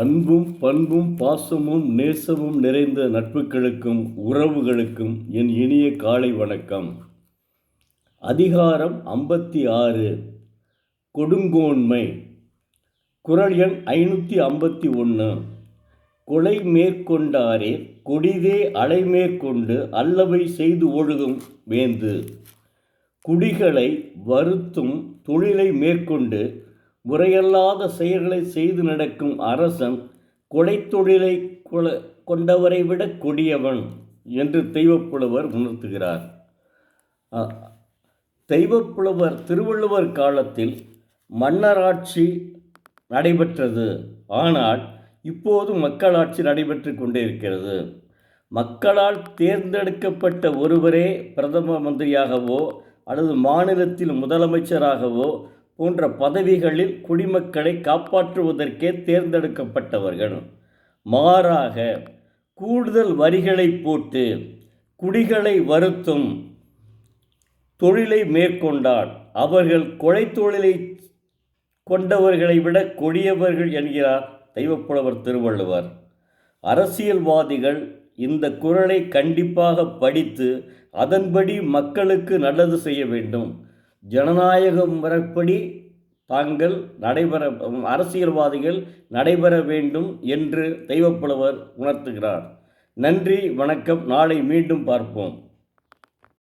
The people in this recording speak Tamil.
அன்பும் பண்பும் பாசமும் நேசமும் நிறைந்த நட்புகளுக்கும் உறவுகளுக்கும் என் இனிய காலை வணக்கம். அதிகாரம் 56 கொடுங்கோன்மை. குறள் எண் 551. கொலை மேற்கொண்டாரே கொடிதே அலைமேற்கொண்டு அல்லவை செய்து ஒழுகும் வேந்து. குடிகளை வருத்தும் தொழிலை மேற்கொண்டு முறையல்லாத செயல்களை செய்து நடக்கும் அரசன் கொலைத்தொழிலை கொண்டவரை விட கொடியவன் என்று தெய்வப்புலவர் உணர்த்துகிறார். தெய்வப்புலவர் திருவள்ளுவர் காலத்தில் மன்னராட்சி நடைபெற்றது. ஆனால் இப்போது மக்களாட்சி நடைபெற்று கொண்டே இருக்கிறது. மக்களால் தேர்ந்தெடுக்கப்பட்ட ஒருவரே பிரதம மந்திரியாகவோ அல்லது மாநிலத்தில் முதலமைச்சராகவோ போன்ற பதவிகளில் குடிமக்களை காப்பாற்றுவதற்கே தேர்ந்தெடுக்கப்பட்டவர்கள். மாறாக கூடுதல் வரிகளை போட்டு குடிகளை வருத்தும் தொழிலை மேற்கொண்டால் அவர்கள் கொலை தொழிலை கொண்டவர்களை விட கொடியவர்கள் என்கிறார் தெய்வப்புலவர் திருவள்ளுவர். அரசியல்வாதிகள் இந்த குறளை கண்டிப்பாக படித்து அதன்படி மக்களுக்கு நல்லது செய்ய வேண்டும். ஜனநாயக முறைப்படி அரசியல்வாதிகள் நடைபெற வேண்டும் என்று தெய்வப்புலவர் உணர்த்துகிறார். நன்றி, வணக்கம். நாளை மீண்டும் பார்ப்போம்.